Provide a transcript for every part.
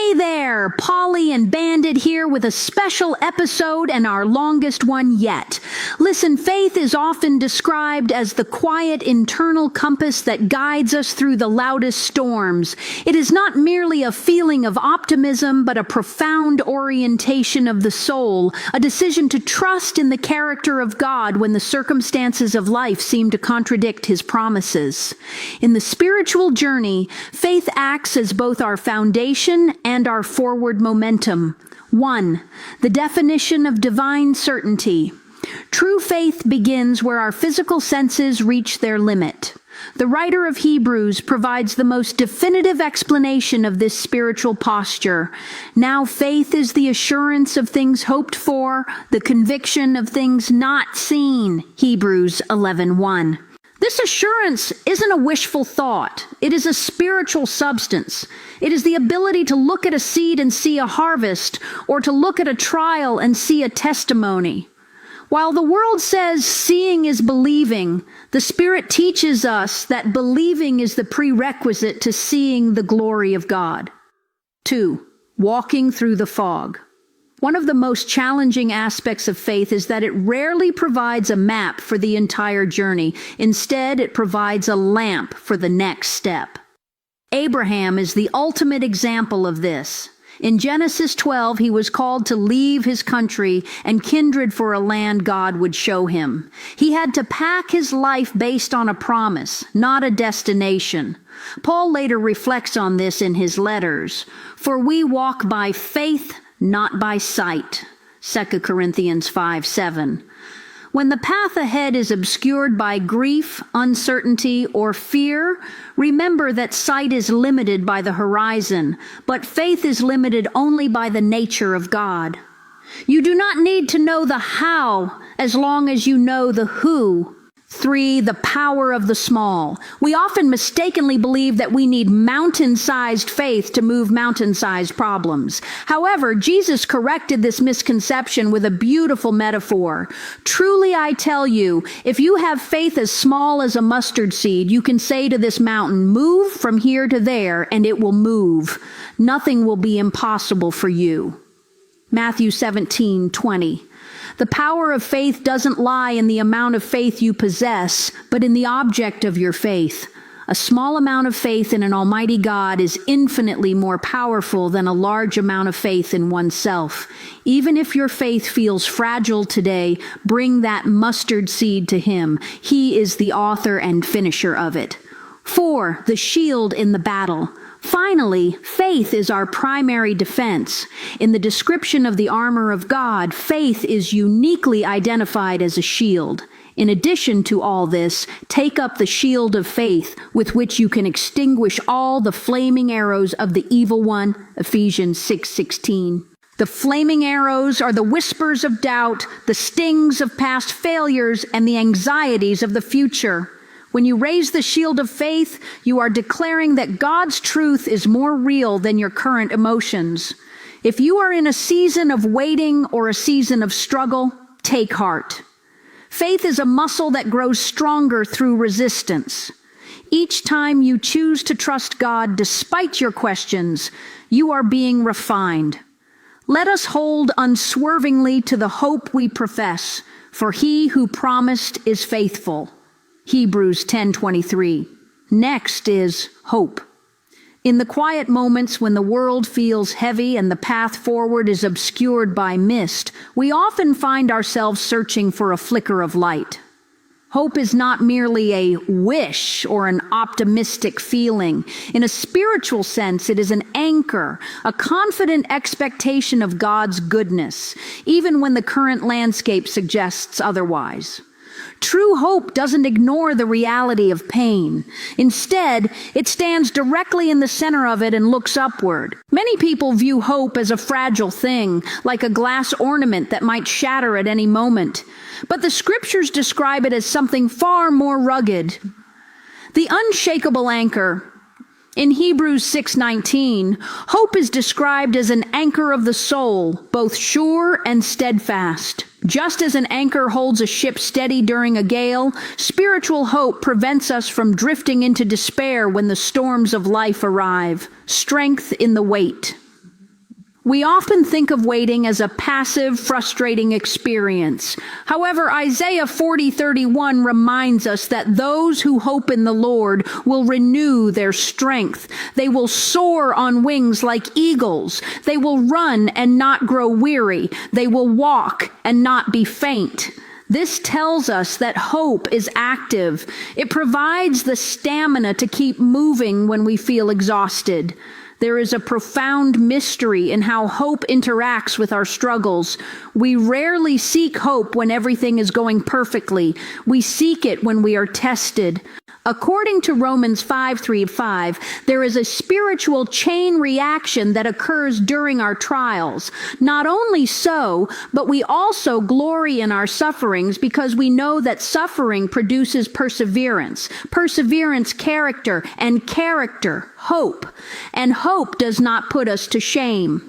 Hey there, Polly and Bandit here with a special episode and our longest one yet. Listen, faith is often described as the quiet internal compass that guides us through the loudest storms. It is not merely a feeling of optimism, but a profound orientation of the soul, a decision to trust in the character of God when the circumstances of life seem to contradict His promises. In the spiritual journey, faith acts as both our foundation and our forward momentum. 1. The definition of divine certainty. True faith begins where our physical senses reach their limit. The writer of Hebrews provides the most definitive explanation of this spiritual posture. Now faith is the assurance of things hoped for, the conviction of things not seen. Hebrews 11:1. This assurance isn't a wishful thought. It is a spiritual substance. It is the ability to look at a seed and see a harvest, or to look at a trial and see a testimony. While the world says seeing is believing, the Spirit teaches us that believing is the prerequisite to seeing the glory of God. 2. Walking through the fog. One of the most challenging aspects of faith is that it rarely provides a map for the entire journey. Instead, it provides a lamp for the next step. Abraham is the ultimate example of this. In Genesis 12, he was called to leave his country and kindred for a land God would show him. He had to pack his life based on a promise, not a destination. Paul later reflects on this in his letters. For we walk by faith, not by sight. 2 Corinthians 5:7. When the path ahead is obscured by grief, uncertainty, or fear, remember that sight is limited by the horizon, but faith is limited only by the nature of God. You do not need to know the how as long as you know the who. 3. The power of the small. We often mistakenly believe that we need mountain-sized faith to move mountain-sized problems. However, Jesus corrected this misconception with a beautiful metaphor. Truly I tell you, if you have faith as small as a mustard seed, you can say to this mountain, move from here to there, and it will move. Nothing will be impossible for you. Matthew 17:20. The power of faith doesn't lie in the amount of faith you possess, but in the object of your faith. A small amount of faith in an almighty God is infinitely more powerful than a large amount of faith in oneself. Even if your faith feels fragile today, bring that mustard seed to Him. He is the author and finisher of it. 4. The shield in the battle. Finally, faith is our primary defense. In the description of the armor of God, faith is uniquely identified as a shield. In addition to all this, take up the shield of faith with which you can extinguish all the flaming arrows of the evil one, Ephesians 6:16. The flaming arrows are the whispers of doubt, the stings of past failures, and the anxieties of the future. When you raise the shield of faith, you are declaring that God's truth is more real than your current emotions. If you are in a season of waiting or a season of struggle, take heart. Faith is a muscle that grows stronger through resistance. Each time you choose to trust God despite your questions, you are being refined. Let us hold unswervingly to the hope we profess, for He who promised is faithful. Hebrews 10:23. Next is hope. In the quiet moments when the world feels heavy and the path forward is obscured by mist, we often find ourselves searching for a flicker of light. Hope is not merely a wish or an optimistic feeling. In a spiritual sense, it is an anchor, a confident expectation of God's goodness, even when the current landscape suggests otherwise. True hope doesn't ignore the reality of pain. Instead, it stands directly in the center of it and looks upward. Many people view hope as a fragile thing, like a glass ornament that might shatter at any moment. But the Scriptures describe it as something far more rugged. The unshakable anchor. In Hebrews 6:19, hope is described as an anchor of the soul, both sure and steadfast. Just as an anchor holds a ship steady during a gale, spiritual hope prevents us from drifting into despair when the storms of life arrive. Strength in the wait. We often think of waiting as a passive, frustrating experience. However, Isaiah 40:31 reminds us that those who hope in the Lord will renew their strength. They will soar on wings like eagles. They will run and not grow weary. They will walk and not be faint. This tells us that hope is active. It provides the stamina to keep moving when we feel exhausted. There is a profound mystery in how hope interacts with our struggles. We rarely seek hope when everything is going perfectly. We seek it when we are tested. According to Romans 5:3-5, there is a spiritual chain reaction that occurs during our trials. Not only so, but we also glory in our sufferings because we know that suffering produces perseverance, perseverance character, and character hope. And hope does not put us to shame.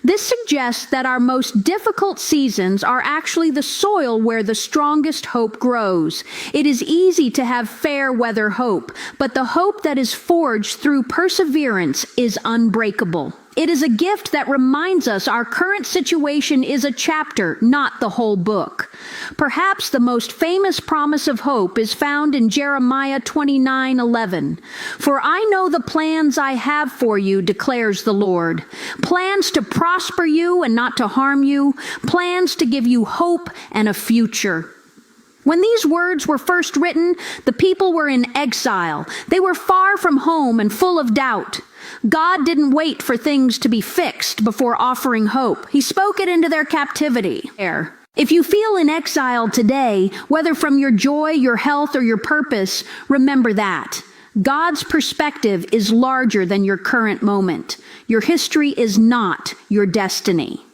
This suggests that our most difficult seasons are actually the soil where the strongest hope grows. It is easy to have fair weather hope, but the hope that is forged through perseverance is unbreakable. It is a gift that reminds us our current situation is a chapter, not the whole book. Perhaps the most famous promise of hope is found in Jeremiah 29:11. For I know the plans I have for you, declares the Lord. Plans to prosper you and not to harm you. Plans to give you hope and a future. When these words were first written, the people were in exile. They were far from home and full of doubt. God didn't wait for things to be fixed before offering hope. He spoke it into their captivity. If you feel in exile today, whether from your joy, your health, or your purpose, remember that. God's perspective is larger than your current moment. Your history is not your destiny.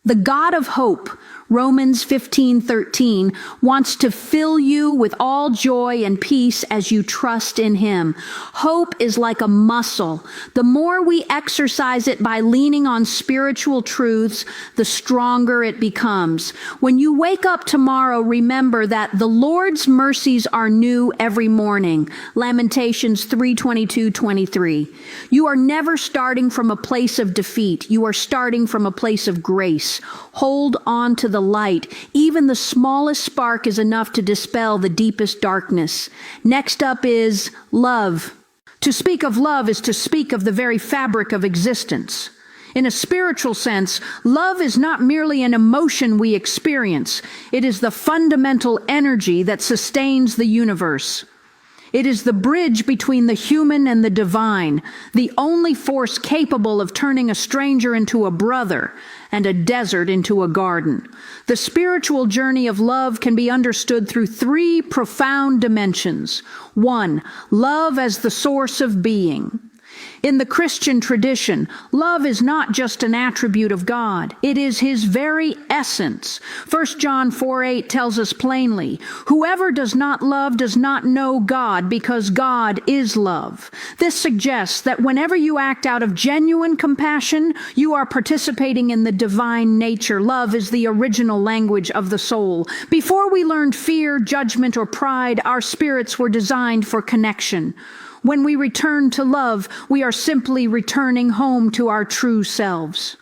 The God of hope, Romans 15:13, wants to fill you with all joy and peace as you trust in Him. Hope is like a muscle. The more we exercise it by leaning on spiritual truths, the stronger it becomes. When you wake up tomorrow, remember that the Lord's mercies are new every morning. Lamentations 3:22-23. You are never starting from a place of defeat. You are starting from a place of grace. Hold on to the light. Even the smallest spark is enough to dispel the deepest darkness. Next up is love. To speak of love is to speak of the very fabric of existence. In a spiritual sense, love is not merely an emotion we experience. It is the fundamental energy that sustains the universe. It is the bridge between the human and the divine, the only force capable of turning a stranger into a brother and a desert into a garden. The spiritual journey of love can be understood through three profound dimensions. 1, love as the source of being. In the Christian tradition, love is not just an attribute of God. It is His very essence. 1 John 4:8 tells us plainly, whoever does not love does not know God, because God is love. This suggests that whenever you act out of genuine compassion, you are participating in the divine nature. Love is the original language of the soul. Before we learned fear, judgment, or pride, our spirits were designed for connection. When we return to love, we are simply returning home to our true selves.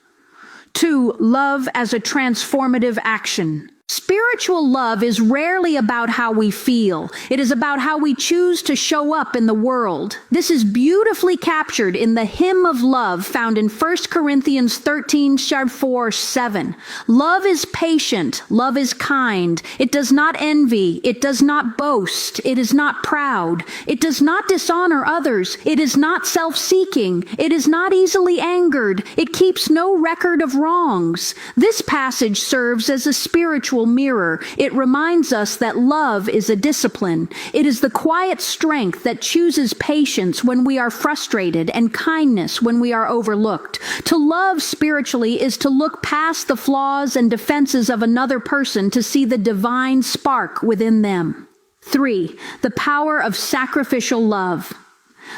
2, love as a transformative action. Spiritual love is rarely about how we feel. It is about how we choose to show up in the world. This is beautifully captured in the hymn of love found in 1 Corinthians 13:4-7. Love is patient. Love is kind. It does not envy. It does not boast. It is not proud. It does not dishonor others. It is not self-seeking. It is not easily angered. It keeps no record of wrongs. This passage serves as a spiritual mirror. It reminds us that love is a discipline. It is the quiet strength that chooses patience when we are frustrated and kindness when we are overlooked. To love spiritually is to look past the flaws and defenses of another person to see the divine spark within them. 3, the power of sacrificial love.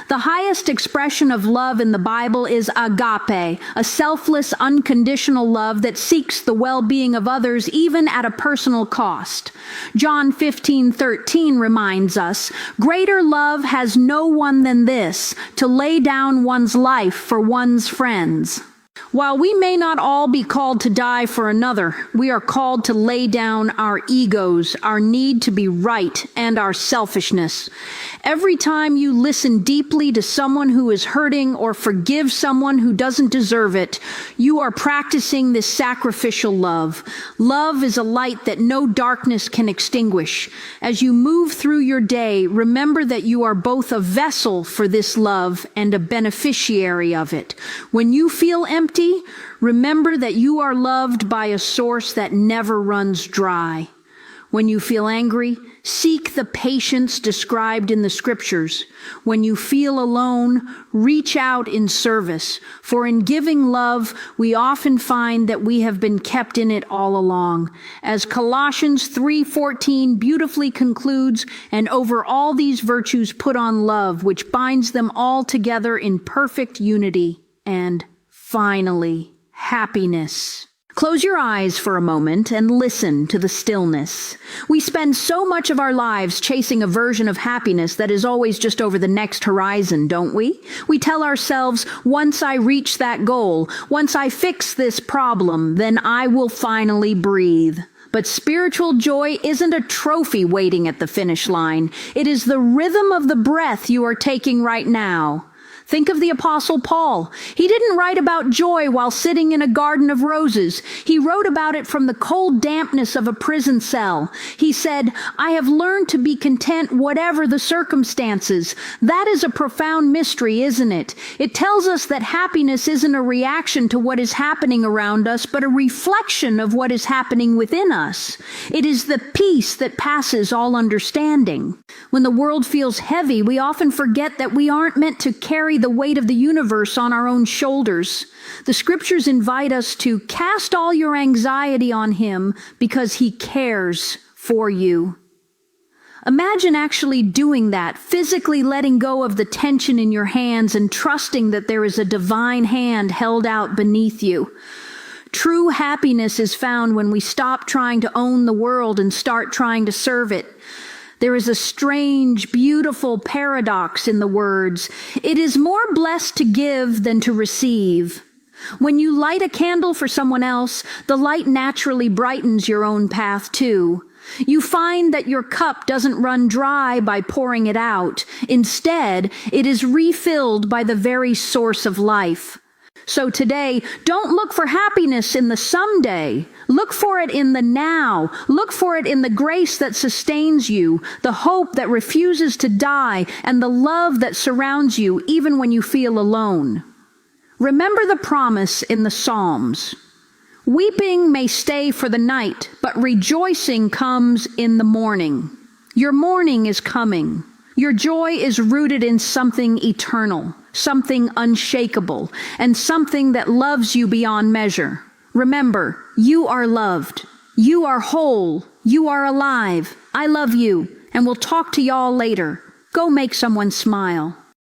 The highest expression of love in the Bible is agape, a selfless, unconditional love that seeks the well-being of others even at a personal cost. John 15:13 reminds us, greater love has no one than this, to lay down one's life for one's friends. While we may not all be called to die for another, we are called to lay down our egos, our need to be right, and our selfishness. Every time you listen deeply to someone who is hurting or forgive someone who doesn't deserve it, you are practicing this sacrificial love. Love is a light that no darkness can extinguish. As you move through your day, remember that you are both a vessel for this love and a beneficiary of it. When you feel empty, remember that you are loved by a source that never runs dry. When you feel angry, seek the patience described in the scriptures. When you feel alone, reach out in service. For in giving love, we often find that we have been kept in it all along. As Colossians 3:14 beautifully concludes, and over all these virtues put on love, which binds them all together in perfect unity. And finally, happiness. Close your eyes for a moment and listen to the stillness. We spend so much of our lives chasing a version of happiness that is always just over the next horizon, don't we? We tell ourselves, once I reach that goal, once I fix this problem, then I will finally breathe. But spiritual joy isn't a trophy waiting at the finish line. It is the rhythm of the breath you are taking right now. Think of the Apostle Paul. He didn't write about joy while sitting in a garden of roses. He wrote about it from the cold dampness of a prison cell. He said, I have learned to be content whatever the circumstances. That is a profound mystery, isn't it? It tells us that happiness isn't a reaction to what is happening around us, but a reflection of what is happening within us. It is the peace that passes all understanding. When the world feels heavy, we often forget that we aren't meant to carry the weight of the universe on our own shoulders. The scriptures invite us to cast all your anxiety on him because he cares for you. Imagine actually doing that, physically letting go of the tension in your hands and trusting that there is a divine hand held out beneath you. True happiness is found when we stop trying to own the world and start trying to serve it. There is a strange, beautiful paradox in the words. It is more blessed to give than to receive. When you light a candle for someone else, the light naturally brightens your own path too. You find that your cup doesn't run dry by pouring it out. Instead, it is refilled by the very source of life. So today, don't look for happiness in the someday. Look for it in the now. Look for it in the grace that sustains you, the hope that refuses to die, and the love that surrounds you even when you feel alone. Remember the promise in the Psalms. Weeping may stay for the night, but rejoicing comes in the morning. Your morning is coming. Your joy is rooted in something eternal, something unshakable, and something that loves you beyond measure. Remember, you are loved. You are whole. You are alive. I love you, and we'll talk to y'all later. Go make someone smile.